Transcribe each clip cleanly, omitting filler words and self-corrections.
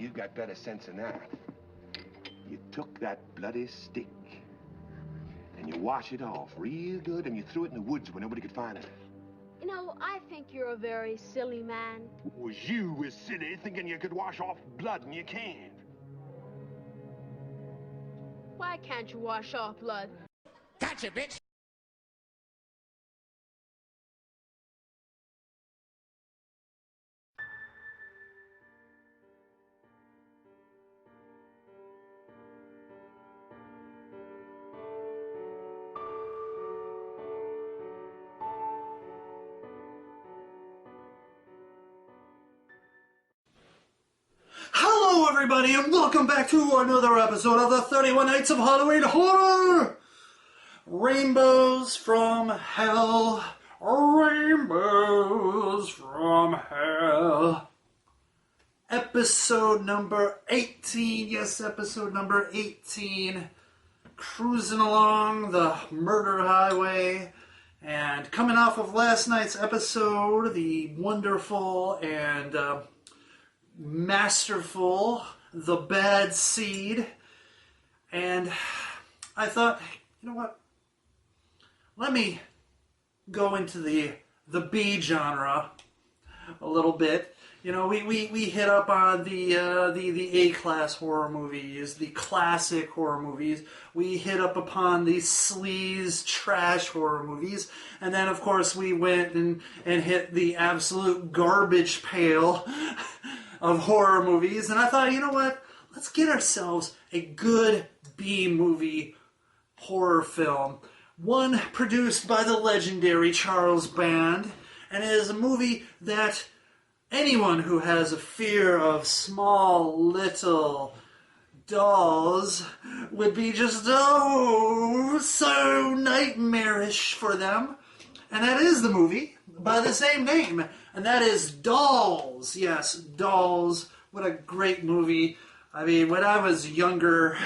you've got better sense than that. You took that bloody stick and you wash it off real good and you threw it in the woods where nobody could find it. You know, I think you're a very silly man. Was you as silly thinking you could wash off blood and you can't? Why can't you wash off blood? Gotcha, bitch! Hello everybody and welcome back to another episode of the 31 Nights of Halloween Horror! Rainbows from hell, rainbows from hell. Episode number 18, yes, episode number 18. Cruising along the murder highway. And coming off of last night's episode, the wonderful and masterful The Bad Seed, and I thought, you know what, let me go into the B genre a little bit. You know, we hit up on the A-class horror movies, the classic horror movies. We hit up upon the sleaze trash horror movies. And then, of course, we went and hit the absolute garbage pail of horror movies. And I thought, you know what? Let's get ourselves a good B-movie horror film. One produced by the legendary Charles Band. And it is a movie that anyone who has a fear of small, little dolls would be just, oh, so nightmarish for them. And that is the movie by the same name. And that is Dolls. Yes, Dolls. What a great movie. I mean, when I was younger,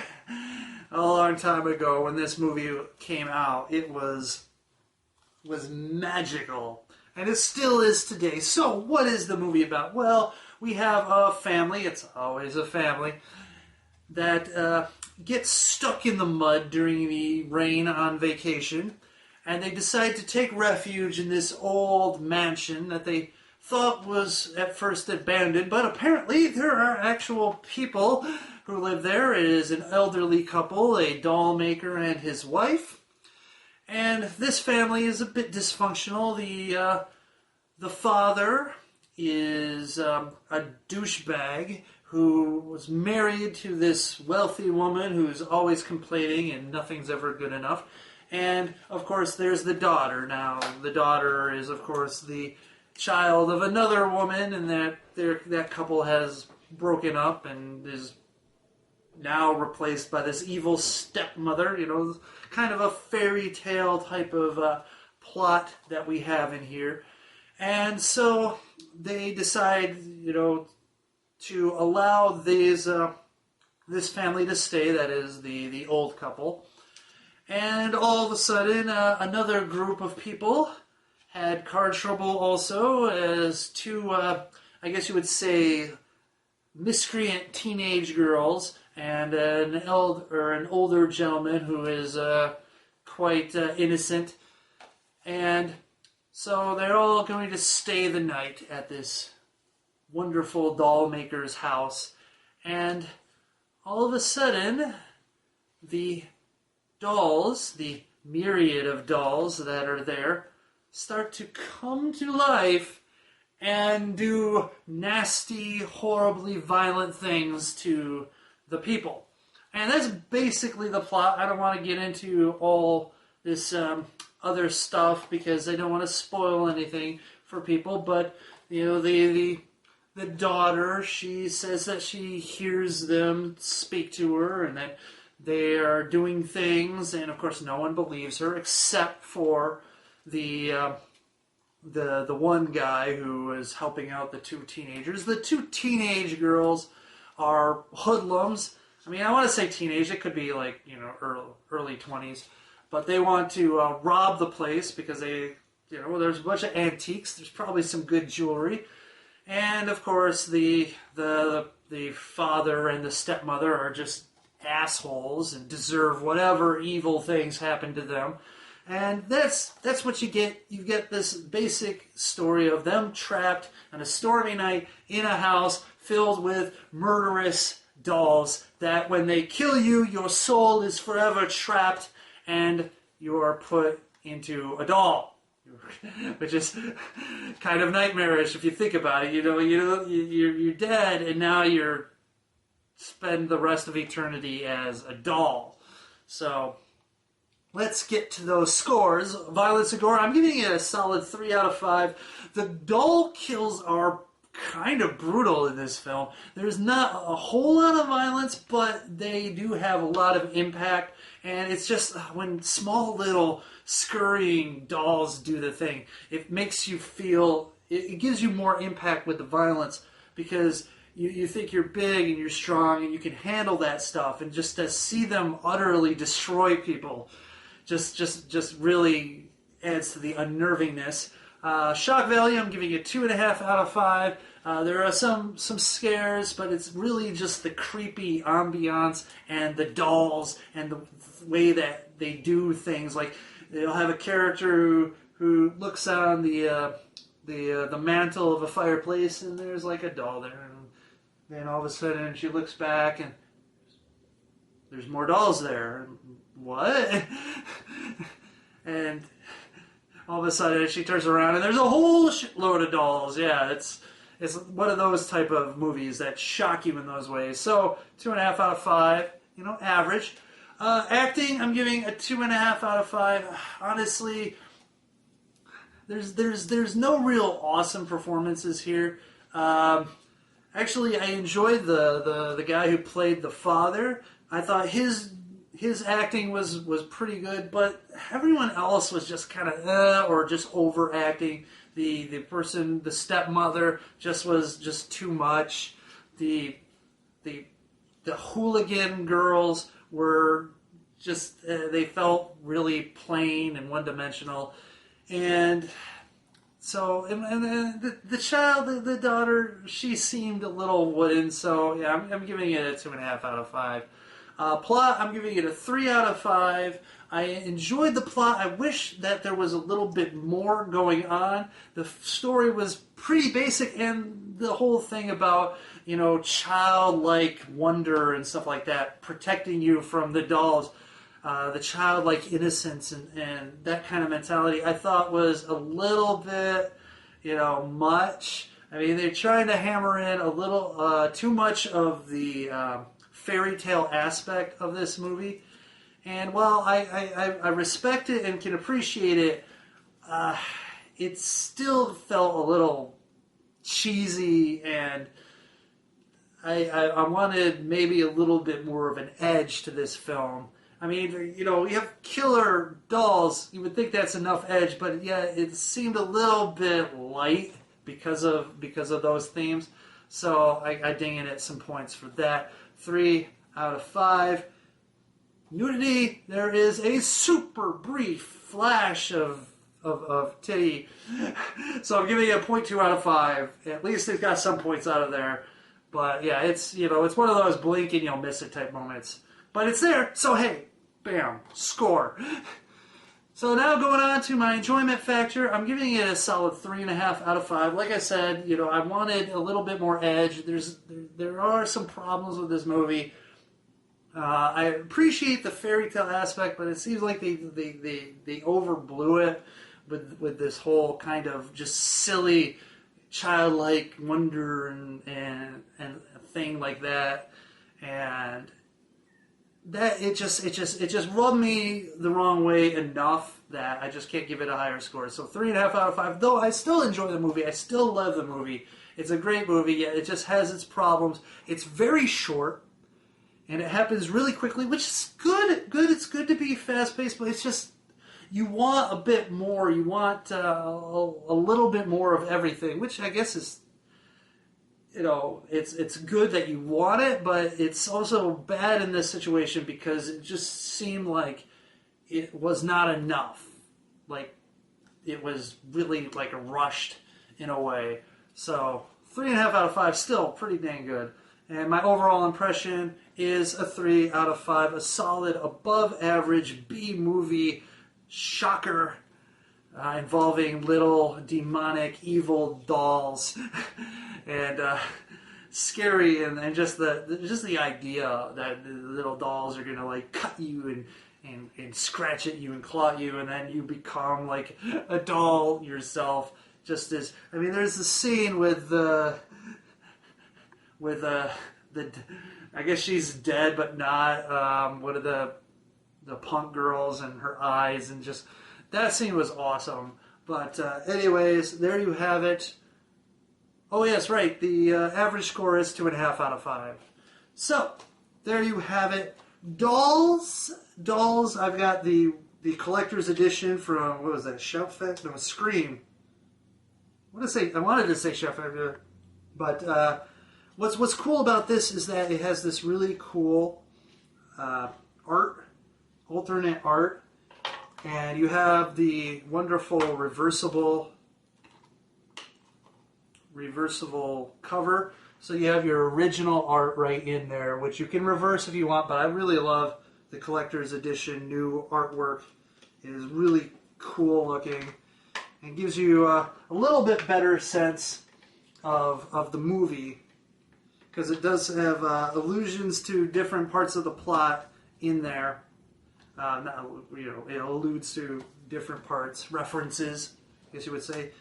a long time ago, when this movie came out, it was magical. And it still is today. So, what is the movie about? Well, we have a family, it's always a family, that gets stuck in the mud during the rain on vacation. And they decide to take refuge in this old mansion that they thought was at first abandoned. But apparently there are actual people who live there. It is an elderly couple, a doll maker and his wife. And this family is a bit dysfunctional. The father is a douchebag who was married to this wealthy woman who's always complaining and nothing's ever good enough. And, of course, there's the daughter. Now, the daughter is, of course, the child of another woman, and that couple has broken up and is now replaced by this evil stepmother. You know, kind of a fairy tale type of plot that we have in here. And so they decide, you know, to allow this family to stay, that is the old couple. And all of a sudden, another group of people had car trouble also, as two, I guess you would say, miscreant teenage girls and an older gentleman who is quite innocent. And so they're all going to stay the night at this wonderful doll maker's house. And all of a sudden, the dolls, the myriad of dolls that are there, start to come to life and do nasty, horribly violent things to the people. And that's basically the plot. I don't want to get into all this other stuff because I don't want to spoil anything for people, but you know, the daughter, she says that she hears them speak to her and that they are doing things, and of course no one believes her except for the one guy who is helping out the two teenagers. The two teenage girls are hoodlums. I mean, I want to say teenage. It could be like, you know, early 20s. But they want to rob the place because they, you know, there's a bunch of antiques. There's probably some good jewelry. And of course, the father and the stepmother are just assholes and deserve whatever evil things happen to them. And that's what you get. You get this basic story of them trapped on a stormy night in a house filled with murderous dolls that when they kill you, your soul is forever trapped and you are put into a doll. Which is kind of nightmarish if you think about it. You're dead and now you're spend the rest of eternity as a doll. So let's get to those scores. Violence and Gore, I'm giving it a solid 3 out of 5. The doll kills are kind of brutal in this film. There's not a whole lot of violence, but they do have a lot of impact. And it's just when small little scurrying dolls do the thing, it makes you feel, it gives you more impact with the violence because you think you're big and you're strong and you can handle that stuff. And just to see them utterly destroy people just really adds to the unnervingness. Shock value, I'm giving it 2.5 out of 5. There are some scares, but it's really just the creepy ambiance and the dolls and the way that they do things. Like they'll have a character who looks on the mantle of a fireplace, and there's like a doll there, and then all of a sudden she looks back and there's more dolls there. What? And all of a sudden she turns around and there's a whole shitload of dolls. Yeah, it's one of those type of movies that shock you in those ways. So 2.5 out of 5, average. Acting, I'm giving a 2.5 out of 5. Honestly, there's no real awesome performances here. Actually, I enjoyed the guy who played the father. I thought his acting was pretty good, but everyone else was just kind of or just overacting. The person, the stepmother, was just too much. The hooligan girls were just they felt really plain and one-dimensional, and so and the child, the daughter, she seemed a little wooden. So yeah, I'm giving it a 2.5 out of 5. Plot, I'm giving it a 3 out of 5. I enjoyed the plot. I wish that there was a little bit more going on. The story was pretty basic, and the whole thing about, childlike wonder and stuff like that, protecting you from the dolls, the childlike innocence and that kind of mentality, I thought was a little bit, much. I mean, they're trying to hammer in a little too much of the fairy tale aspect of this movie. And while I respect it and can appreciate it, it still felt a little cheesy, and I wanted maybe a little bit more of an edge to this film. I mean, you have killer dolls, you would think that's enough edge, but yeah, it seemed a little bit light because of those themes. So I ding it some points for that. 3 out of 5. Nudity, there is a super brief flash of titty. So I'm giving it a 0.2 out of 5. At least it's got some points out of there. But yeah, it's it's one of those blink and you'll miss it type moments. But it's there, so hey, bam, score. So now going on to my enjoyment factor, I'm giving it a solid 3.5 out of 5. Like I said, I wanted a little bit more edge. There are some problems with this movie. I appreciate the fairy tale aspect, but it seems like they overblew it with this whole kind of just silly childlike wonder and thing like that, and that it just rubbed me the wrong way enough that I just can't give it a higher score. So 3.5 out of 5. Though I still enjoy the movie, I still love the movie. It's a great movie. Yet it just has its problems. It's very short. And it happens really quickly, which is good. It's good to be fast-paced, but it's just, you want a bit more. You want a little bit more of everything, which I guess is, it's good that you want it, but it's also bad in this situation because it just seemed like it was not enough. Like, it was really, rushed in a way. So, 3.5 out of 5, still pretty dang good. And my overall impression is a 3 out of 5, a solid, above-average B-movie shocker involving little demonic, evil dolls, and scary, and just the idea that the little dolls are gonna like cut you and scratch at you and claw at you, and then you become like a doll yourself. Just as there's the scene with the I guess she's dead but not. One of the punk girls and her eyes, and just that scene was awesome. But anyways, there you have it. Oh yes, right. The average score is 2.5 out of 5. So there you have it. Dolls. I've got the collector's edition from, what was that? Shout Factory? No, Scream. I wanted to say Shout Factory, but what's cool about this is that it has this really cool art, alternate art, and you have the wonderful reversible cover. So you have your original art right in there, which you can reverse if you want, but I really love the collector's edition new artwork. It is really cool looking and gives you a little bit better sense of the movie, because it does have allusions to different parts of the plot in there. It alludes to different parts, references, I guess you would say.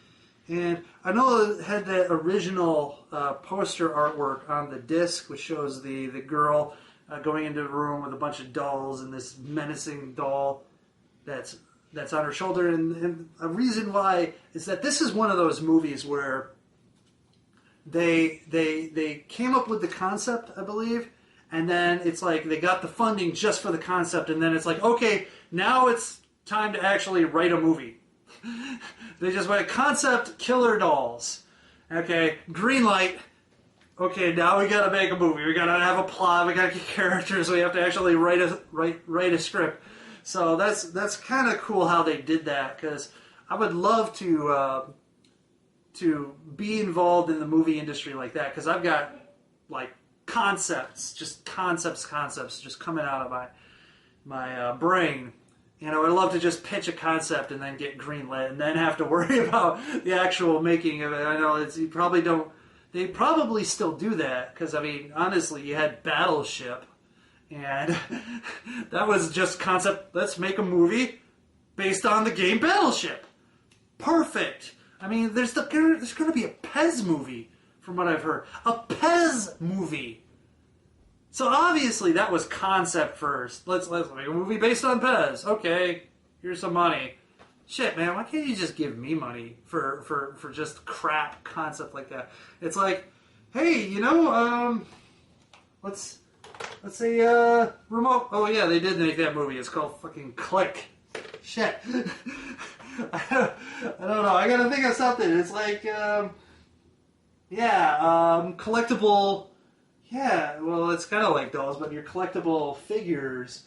And I know it had that original poster artwork on the disc, which shows the girl going into a room with a bunch of dolls and this menacing doll that's on her shoulder. And a reason why is that this is one of those movies where they came up with the concept, I believe, and then it's like they got the funding just for the concept, and then it's like, okay, now it's time to actually write a movie. They just went concept killer dolls. Okay, green light. Okay, now we gotta make a movie. We gotta have a plot. We gotta get characters. We have to actually write a script. So that's kind of cool how they did that, because I would love to be involved in the movie industry like that, because I've got like concepts just coming out of my brain. I would love to just pitch a concept and then get greenlit and then have to worry about the actual making of it. I know they probably still do that, because honestly, you had Battleship, and that was just concept. Let's make a movie based on the game Battleship. Perfect. There's going to be a Pez movie, from what I've heard. A Pez movie. So obviously that was concept first. Let's make a movie based on Pez. Okay, here's some money. Shit, man, why can't you just give me money for just crap concept like that? It's like, hey, let's say remote. Oh yeah, they did make that movie. It's called fucking Click. Shit. I don't know. I gotta think of something. It's like, collectible. Yeah, well, it's kind of like dolls, but your collectible figures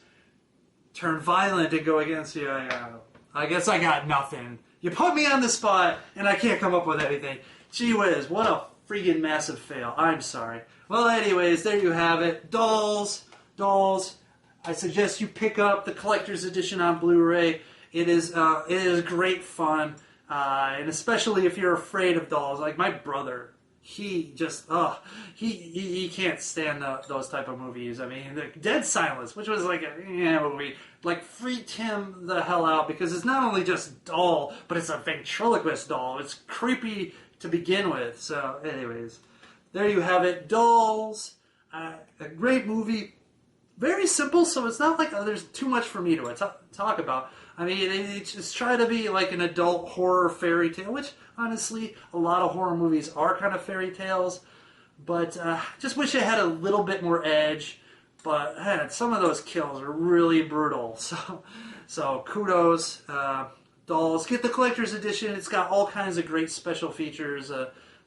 turn violent and go against you. I guess I got nothing. You put me on the spot, and I can't come up with anything. Gee whiz, what a freaking massive fail. I'm sorry. Well, anyways, there you have it. Dolls. I suggest you pick up the collector's edition on Blu-ray. It is great fun, and especially if you're afraid of dolls, like my brother. He just, he can't stand those type of movies. The Dead Silence, which was like a movie, like freaked him the hell out, because it's not only just doll, but it's a ventriloquist doll. It's creepy to begin with. So, anyways, there you have it. Dolls, a great movie. Very simple, so it's not like there's too much for me to talk about. They just try to be like an adult horror fairy tale, which honestly, a lot of horror movies are kind of fairy tales. But just wish it had a little bit more edge. But man, some of those kills are really brutal. So kudos, dolls. Get the collector's edition. It's got all kinds of great special features.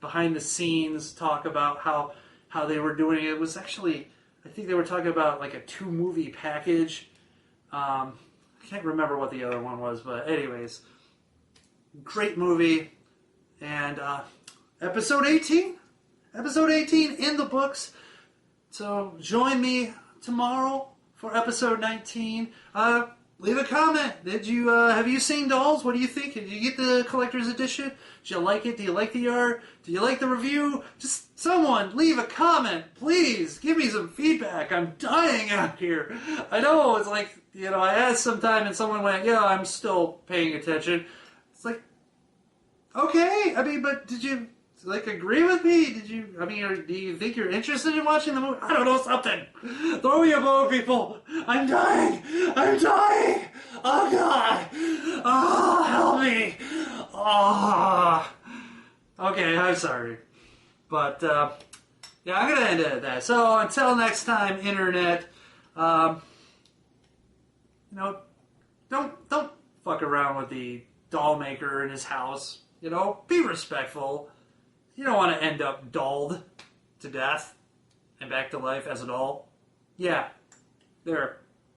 Behind the scenes, talk about how they were doing it. It was actually, I think they were talking about like a 2-movie package. I can't remember what the other one was, but anyways, great movie. And episode 18, episode 18 in the books. So join me tomorrow for episode 19. Leave a comment. Have you seen Dolls? What do you think? Did you get the collector's edition? Did you like it? Do you like the art? Do you like the review? Just someone leave a comment, please. Give me some feedback. I'm dying out here. I know, it's like, I asked sometime and someone went, yeah, I'm still paying attention. It's like, okay. I mean, but did you, agree with me? Or do you think you're interested in watching the movie? I don't know, something. Throw me a bone, people. I'm dying. Oh, God. Oh, help me. Oh. Okay, I'm sorry. But, I'm going to end it at that. So, until next time, Internet, don't fuck around with the doll maker in his house. Be respectful. You don't want to end up dolled to death and back to life as a doll. Yeah, there.